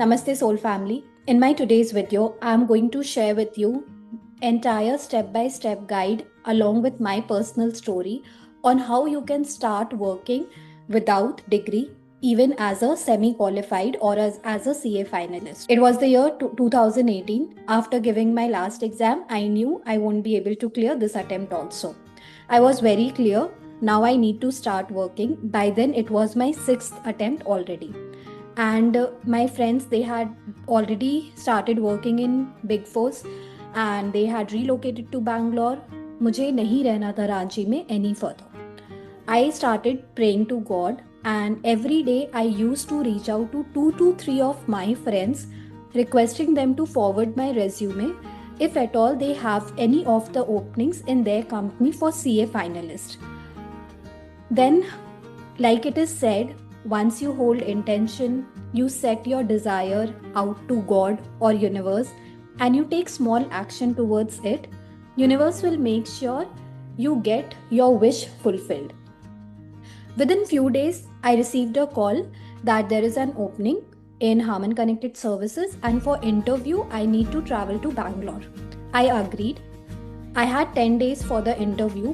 Namaste Soul Family. In my today's video, I am going to share with you entire step-by-step guide along with my personal story on how you can start working without degree even as a semi-qualified or as a CA finalist. It was the year 2018. After giving my last exam, I knew I won't be able to clear this attempt also. I was very clear. Now I need to start working. By then, it was my sixth attempt already. And my friends, they had already started working in Big Fours and they had relocated to Bangalore. मुझे नहीं रहना था रांची में any further. I started praying to God, and every day I used to reach out to 2 to 3 of my friends, requesting them to forward my resume if at all they have any of the openings in their company for CA finalist. Then, like it is said, once you hold intention, you set your desire out to God or universe and you take small action towards it, universe will make sure you get your wish fulfilled. Within few days, I received a call that there is an opening in Harman Connected Services and for interview, I need to travel to Bangalore. I agreed. I had 10 days for the interview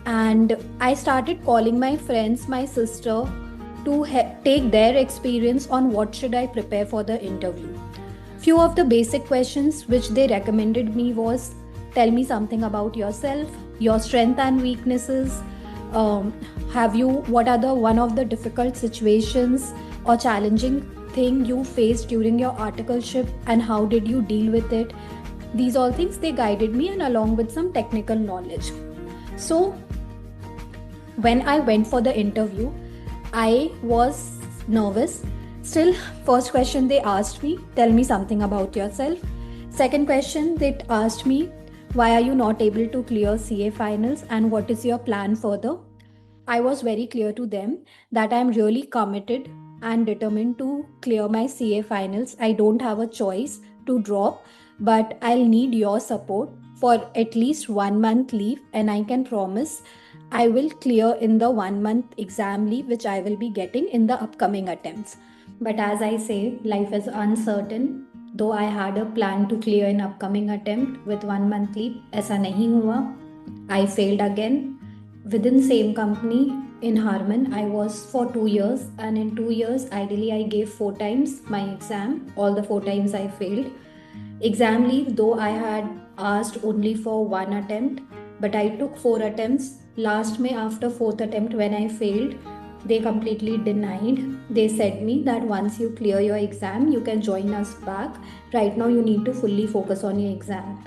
and I started calling my friends, my sister, to take their experience on what should I prepare for the interview. Few of the basic questions which they recommended me was, tell me something about yourself, your strengths and weaknesses, what are the one of the difficult situations or challenging thing you faced during your articleship and how did you deal with it. These all things they guided me and along with some technical knowledge. So when I went for the interview, I was nervous. Still, first question they asked me, tell me something about yourself. Second question, they asked me, why are you not able to clear CA finals and what is your plan further? I was very clear to them that I am really committed and determined to clear my CA finals. I don't have a choice to drop, but I'll need your support for at least 1 month leave, and I can promise I will clear in the 1 month exam leave which I will be getting in the upcoming attempts. But as I say, life is uncertain. Though I had a plan to clear an upcoming attempt with 1 month leave, ऐसा नहीं हुआ. I failed again. Within same company in Harman, I was for 2 years, and in 2 years, ideally I gave 4 times my exam. All the 4 times I failed. Exam leave, though I had asked only for 1 attempt, but I took 4 attempts. Last May, after 4th attempt, when I failed, they completely denied. They said me that once you clear your exam, you can join us back. Right now, you need to fully focus on your exam.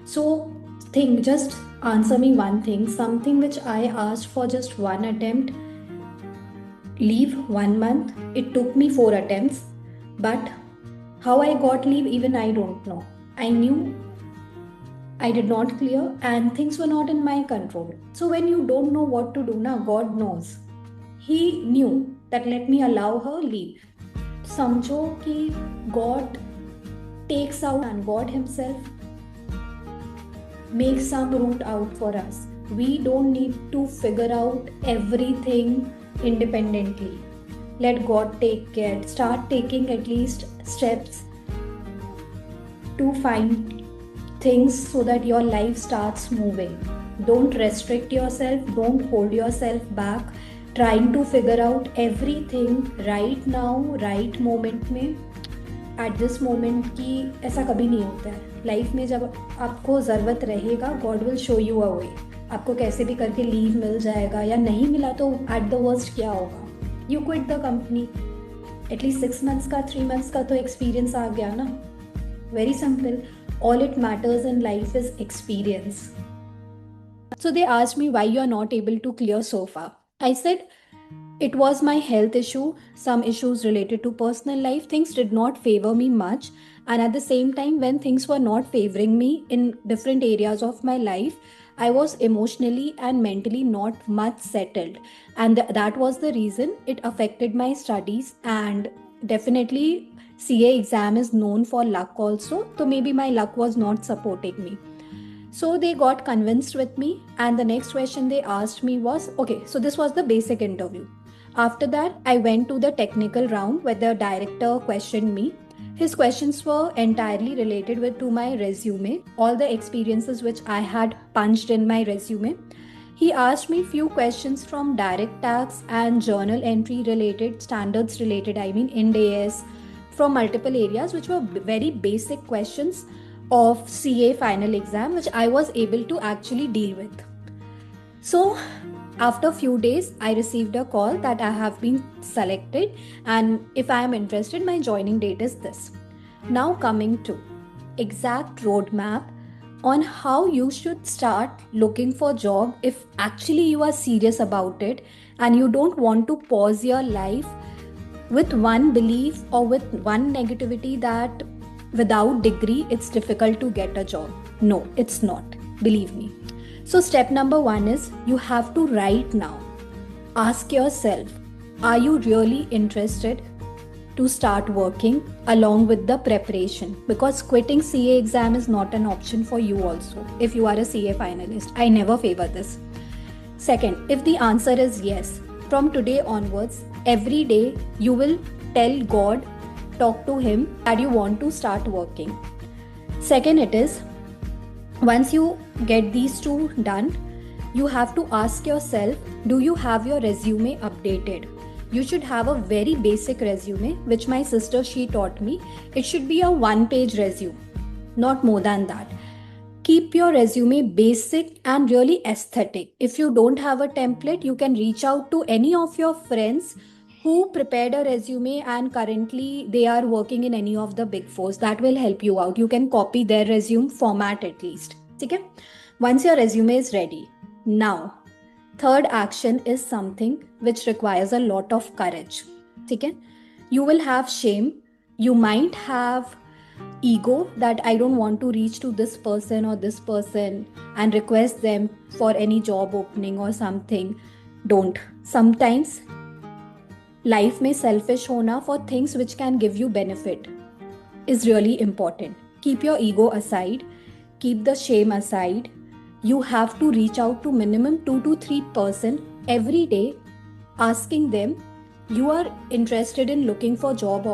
So, just answer me one thing. Something which I asked for just 1 attempt, leave 1 month. It took me 4 attempts, but how I got leave, even I don't know. I knew I did not clear and things were not in my control. So when you don't know what to do now, God knows. He knew that let me allow her leave. समझो कि God takes out and God himself makes some route out for us. We don't need to figure out everything independently. Let God take care. Start taking at least steps to find things so that your life starts moving. Don't restrict yourself. Don't hold yourself back. Trying to figure out everything right now, right moment में. At this moment की ऐसा कभी नहीं होता है. Life में जब आपको ज़रूरत रहेगा, God will show you a way. आपको कैसे भी करके लीव मिल जाएगा या नहीं मिला तो at the worst क्या होगा? You quit the company. At least 6 months का 3 months का तो experience आ गया ना. Very simple. All it matters in life is experience. So they asked me why you are not able to clear so far. I said it was my health issue, some issues related to personal life. Things did not favor me much. And at the same time, when things were not favoring me in different areas of my life, I was emotionally and mentally not much settled. And that was the reason it affected my studies. And definitely CA exam is known for luck also. So maybe my luck was not supporting me. So they got convinced with me, and the next question they asked me was, okay, so this was the basic interview. After that, I went to the technical round where the director questioned me. His questions were entirely related to my resume, all the experiences which I had punched in my resume. He asked me few questions from direct tax and journal entry related, standards related, I mean Ind AS, from multiple areas, which were very basic questions of CA final exam, which I was able to actually deal with. So after a few days, I received a call that I have been selected, and if I am interested, my joining date is this. Now coming to exact roadmap on how you should start looking for job if actually you are serious about it and you don't want to pause your life with one belief or with one negativity that without degree it's difficult to get a job. No, it's not. Believe me. So step number 1 is you have to right now ask yourself, are you really interested to start working along with the preparation? Because quitting CA exam is not an option for you also if you are a CA finalist. I never favor this. Second, if the answer is yes, from today onwards, every day you will tell God, talk to Him that you want to start working. Second, it is once you get these two done, you have to ask yourself, do you have your resume updated? You should have a very basic resume, which my sister, she taught me. It should be a 1-page resume, not more than that. Keep your resume basic and really aesthetic. If you don't have a template, you can reach out to any of your friends who prepared a resume and currently they are working in any of the big fours. That will help you out. You can copy their resume format at least. Okay? Once your resume is ready, now third action is something which requires a lot of courage. Okay? You will have shame. You might have ego that I don't want to reach to this person or this person and request them for any job opening or something. Don't. Sometimes life में selfish होना for things which can give you benefit is really important. Keep your ego aside. Keep the shame aside. You have to reach out to minimum 2 to 3% every day, asking them you are interested in looking for job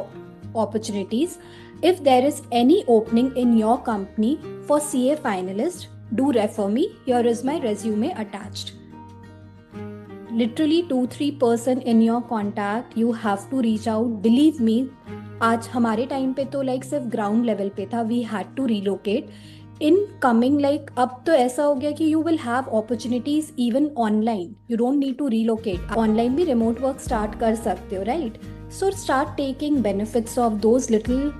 opportunities. If there is any opening in your company for CA finalist, do refer me. Here is my resume attached. Literally 2-3% in your contact, you have to reach out. Believe me, आज हमारे time पे तो like सिर्फ ground level पे था. We had to relocate. In coming like अब तो ऐसा हो गया कि you will have opportunities even online. You don't need to relocate. Online भी रिमोट वर्क स्टार्ट कर सकते हो, right? So start taking benefits of those little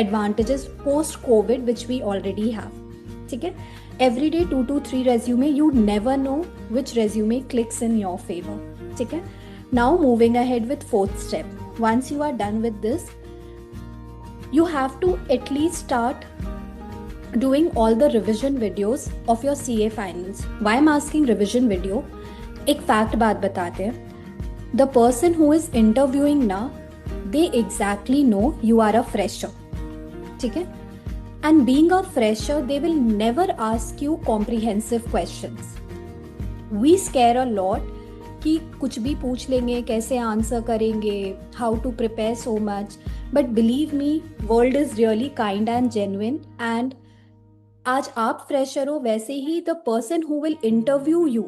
advantages post COVID which we already have. ठीक है? Every day 2 to 3 resume. You never know which resume clicks in your favor. ठीक है? Now moving ahead with fourth step. Once you are done with this, you have to at least start doing all the revision videos of your CA finals. Why I'm asking revision video? एक fact बात बताते हैं. The person who is interviewing now, they exactly know you are a fresher. ठीक है? And being a fresher, they will never ask you comprehensive questions. We scare a lot कि कुछ भी पूछ लेंगे, कैसे आंसर करेंगे, how to prepare so much. But believe me, world is really kind and genuine. And आज आप fresher हो, वैसे ही the person who will interview you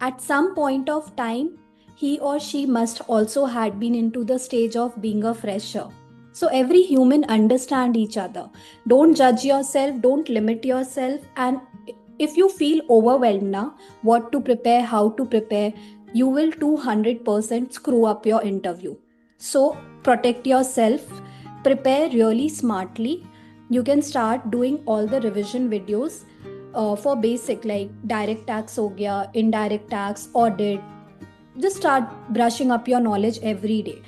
at some point of time, he or she must also had been into the stage of being a fresher. So every human understand each other. Don't judge yourself, don't limit yourself. And if you feel overwhelmed now, what to prepare, how to prepare, you will 200% screw up your interview. So protect yourself, prepare really smartly. You can start doing all the revision videos for basic like direct tax ho gaya, indirect tax, audit. Just start brushing up your knowledge every day.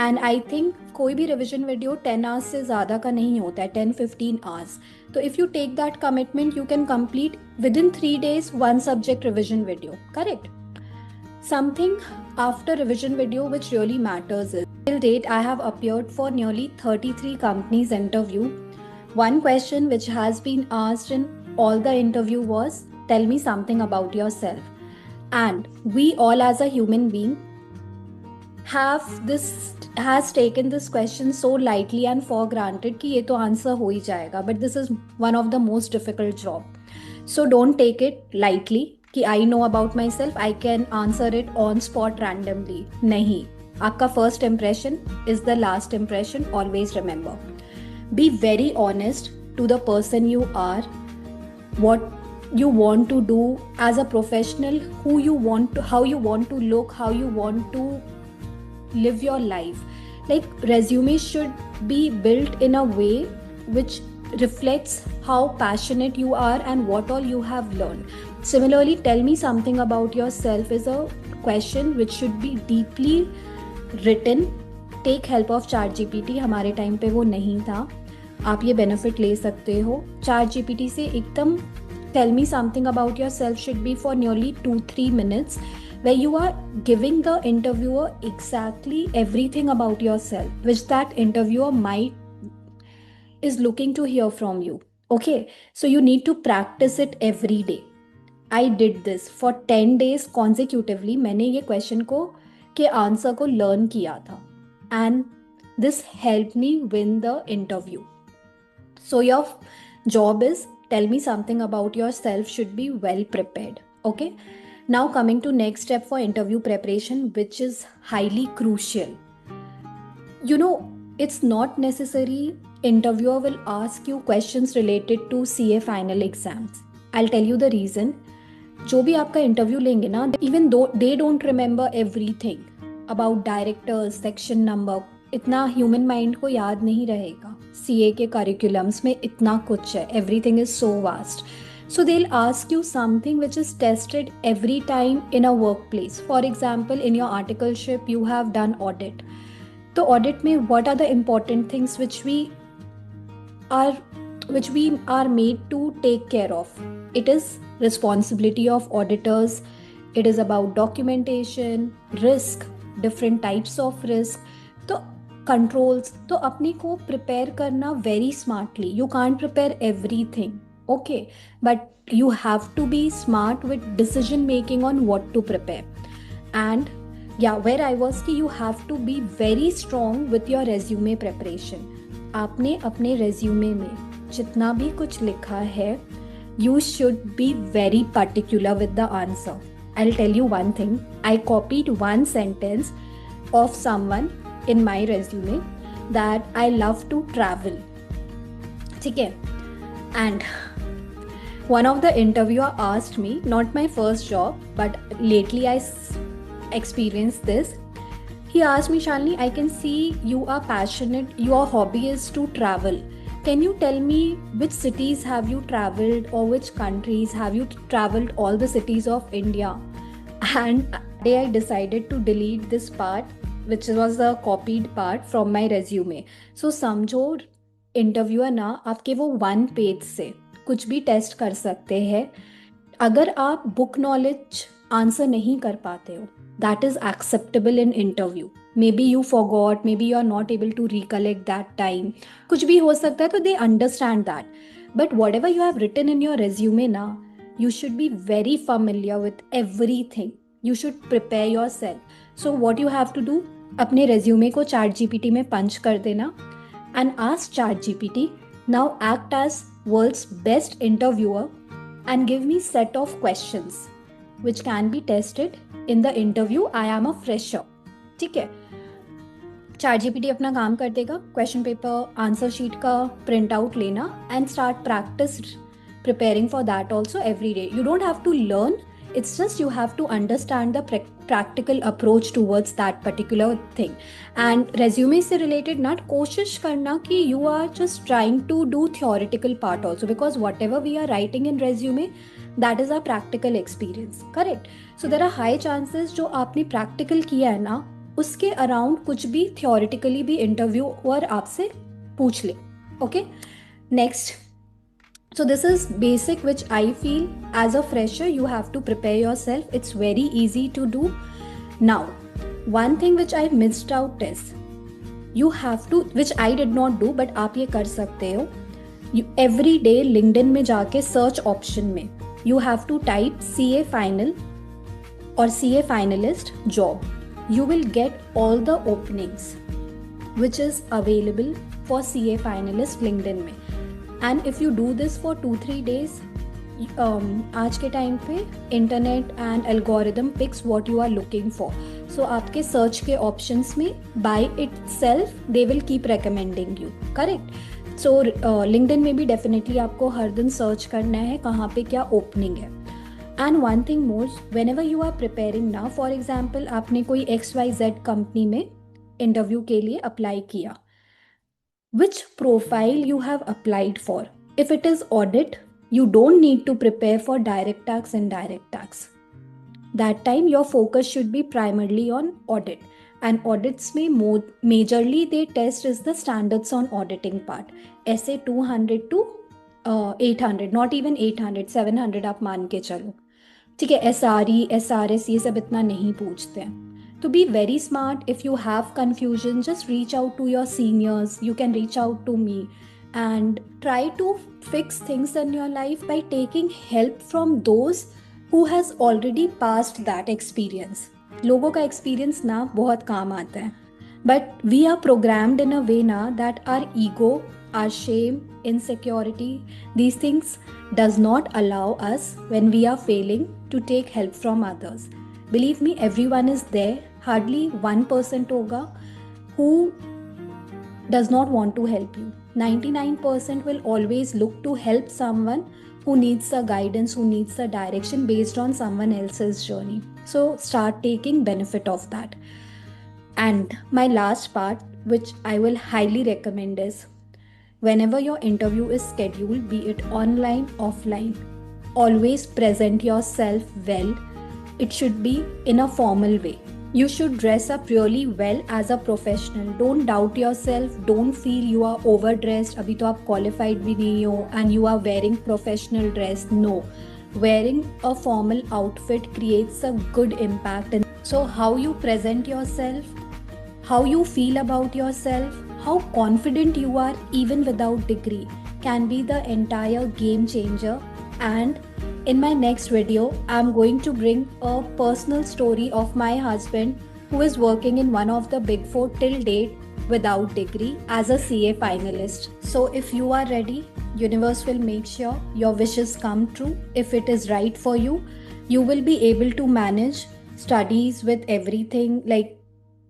And I think कोई भी revision video 10 hours से ज़्यादा का नहीं होता है, 10-15 hours. तो if you take that commitment, you can complete within 3 days 1 subject revision video. Correct? Something after revision video which really matters is, till date I have appeared for nearly 33 companies interview. One question which has been asked in all the interview was, tell me something about yourself. And we all as a human being has taken this question so lightly and for granted कि ये तो answer हो ही जाएगा, but this is one of the most difficult job. So don't take it lightly कि I know about myself, I can answer it on spot randomly. नहीं, आपका first impression is the last impression, always remember. Be very honest to the person you are, what you want to do as a professional, who you want to, how you want to look, how you want to live your life. Like resume should be built in a way which reflects how passionate you are and what all you have learned. Similarly, tell me something about yourself is a question which should be deeply written. Take help of ChatGPT. हमारे time पे वो नहीं था, आप ये benefit ले सकते हो ChatGPT से एकदम. Tell me something about yourself should be for nearly 2-3 minutes, where you are giving the interviewer exactly everything about yourself which that interviewer is looking to hear from you. Okay, so you need to practice it every day. I did this for 10 days consecutively. मैंने ये question को के answer को learn किया था, and this helped me win the interview. So your job is, tell me something about yourself should be well prepared. Okay, now coming to next step for interview preparation, which is highly crucial. You know, it's not necessary interviewer will ask you questions related to CA final exams. I'll tell you the reason. जो भी आपका interview लेंगे ना, even though they don't remember everything about directors, section number, इतना human mind को याद नहीं रहेगा. CA के करिकुलम्स में इतना कुछ है, everything is so vast. So they'll ask you something which is tested every time in a workplace. For example, in your articleship, you have done audit. So audit में what are the important things which we are made to take care of? It is responsibility of auditors. It is about documentation, risk, different types of risk. तो controls, तो अपने को prepare करना very smartly. You can't prepare everything. Okay, but you have to be smart with decision making on what to prepare. And yeah, where I was कि you have to be very strong with your resume preparation. आपने अपने resume में जितना भी कुछ लिखा है, you should be very particular with the answer. I'll tell you one thing. I copied one sentence of someone in my resume that I love to travel. ठीक है? And one of the interviewer asked me, not my first job, but lately I experienced this. He asked me, Shalini, I can see you are passionate, your hobby is to travel. Can you tell me which cities have you traveled, or which countries have you traveled, all the cities of India? And I decided to delete this part, which was the copied part from my resume. So समझो interviewer ना आपके वो 1 page से कुछ भी test कर सकते हैं. अगर आप बुक नॉलेज आंसर नहीं कर पाते हो, that is acceptable in interview. Maybe you forgot, maybe you are not able to recollect that time, कुछ भी हो सकता है, तो they understand that. But whatever you have written in your resume ना, you should be very familiar with everything. You should prepare yourself. So what you have to do, अपने resume को ChatGPT में पंच कर देना and ask ChatGPT, now act as world's best interviewer and give me set of questions which can be tested in the interview. I am a fresher. ठीक है, ChatGPT अपना काम कर देगा. क्वेश्चन पेपर, आंसर शीट का print out लेना and start practice preparing for that also every day. You don't have to learn, it's just you have to understand the practical approach towards that particular thing. And resume से related ना कोशिश करना कि you are just trying to do theoretical part also, because whatever we are writing in resume, that is our practical experience. Correct? So there are high chances जो आपने practical किया है ना, उसके around कुछ भी theoretically भी interviewer आपसे पूछ ले. Okay? Next. So this is basic, which I feel as a fresher you have to prepare yourself. It's very easy to do. Now, one thing which I missed out is you have to, which I did not do, but आप ये कर सकते हो. You every day LinkedIn में जाके search option में you have to type CA final or CA finalist job. you will get all the openings which is available for CA finalist LinkedIn में. And if you do this for 2-3 days, आज के time पे internet and algorithm picks what you are looking for. So आपके search के options में by itself they will keep recommending you. Correct. So LinkedIn में भी definitely आपको हर दिन सर्च करना है कहाँ पे क्या ओपनिंग है. And one thing more, whenever you are preparing ना, फॉर एग्जाम्पल आपने कोई XYZ कंपनी में इंटरव्यू के लिए अप्लाई किया, which profile you have applied for. If it is audit, you don't need to prepare for direct tax and indirect tax. That time your focus should be primarily on audit. And audits में majorly they test is the standards on auditing part. ऐसे 200 to 800, not even 800, 700 आप मान के चलो. ठीक है, SRE, SRS ये सब इतना नहीं पूछते हैं. To be very smart, if you have confusion, just reach out to your seniors. You can reach out to me and try to fix things in your life by taking help from those who has already passed that experience. लोगों का experience ना बहुत काम आता है. But we are programmed in a way now that our ego, our shame, insecurity, these things does not allow us when we are failing to take help from others. Believe me, everyone is there. Hardly 1% होगा who does not want to help you. 99% will always look to help someone who needs a guidance, who needs a direction based on someone else's journey. So start taking benefit of that. And my last part, which I will highly recommend, is whenever your interview is scheduled, be it online, offline, always present yourself well. It should be in a formal way. You should dress up really well as a professional. Don't doubt yourself. Don't feel you are overdressed. अभी तो आप qualified भी नहीं हो and you are wearing professional dress. No. Wearing a formal outfit creates a good impact. So how you present yourself, how you feel about yourself, how confident you are even without degree can be the entire game changer. And in my next video, I'm going to bring a personal story of my husband who is working in one of the big four till date without degree as a CA finalist. So if you are ready, universe will make sure your wishes come true. If it is right for you, you will be able to manage studies with everything. Like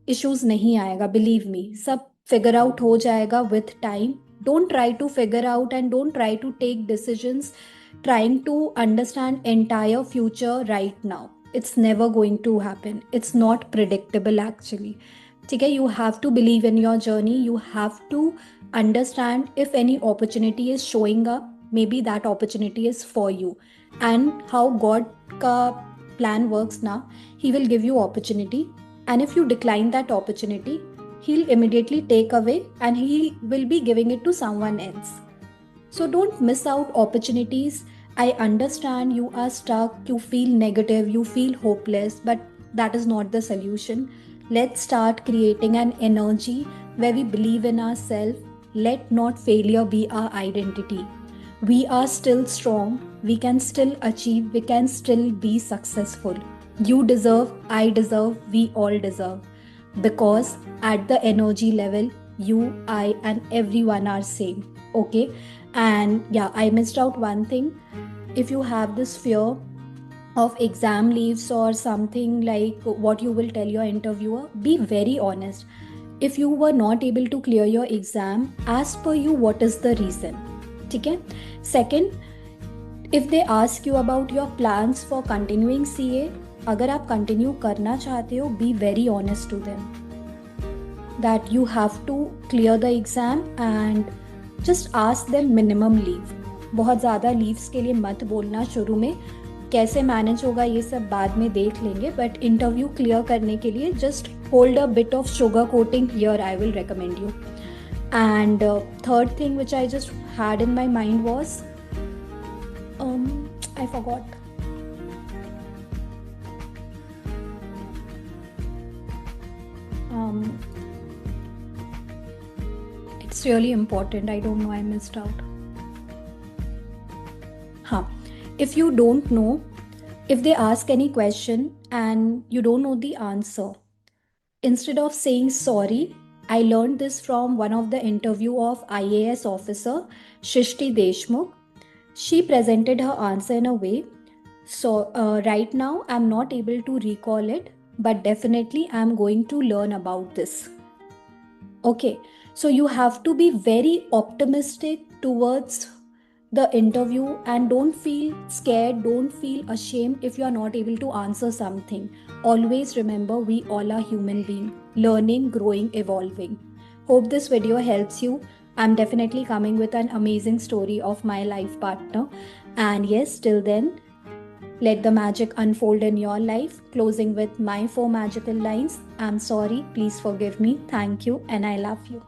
issues नहीं आएगा, believe me. सब figure out हो जाएगा with time. Don't try to figure out and don't try to take decisions trying to understand entire future right now. It's never going to happen. It's not predictable actually. ठीक है, you have to believe in your journey. You have to understand if any opportunity is showing up, maybe that opportunity is for you. And how God का plan works now, He will give you opportunity. And if you decline that opportunity, He'll immediately take away and He will be giving it to someone else. So don't miss out opportunities. I understand you are stuck, you feel negative, you feel hopeless, but that is not the solution. Let's start creating an energy where we believe in ourselves. Let not failure be our identity. We are still strong, we can still achieve, we can still be successful. You deserve, I deserve, we all deserve. Because at the energy level, you, I, and everyone are same. Okay. And yeah, I missed out one thing. If you have this fear of exam leaves or something like what you will tell your interviewer, be very honest. If you were not able to clear your exam, as per you, what is the reason? Okay. Second, if they ask you about your plans for continuing CA, अगर आप continue करना चाहते हो, be very honest to them that you have to clear the exam and just ask them minimum leave. बहुत ज़्यादा leaves के लिए मत बोलना शुरू में. कैसे मैनेज होगा ये सब बाद में देख लेंगे, बट इंटरव्यू क्लियर करने के लिए just hold a bit of sugar coating here, I will recommend you. And third thing which I just had in my mind was I forgot. It's really important. I don't know, I missed out. If you don't know, if they ask any question and you don't know the answer, Instead of saying sorry, I learned this from one of the interview of IAS officer Shishti Deshmukh. She presented her answer in a way. So right now I'm not able to recall it, but definitely I'm going to learn about this. Okay, so you have to be very optimistic towards the interview and don't feel scared, don't feel ashamed if you are not able to answer something. Always remember, we all are human beings, learning, growing, evolving. Hope this video helps you. I'm definitely coming with an amazing story of my life partner. And yes, till then, let the magic unfold in your life. Closing with my 4 magical lines. I'm sorry, please forgive me, thank you, and I love you.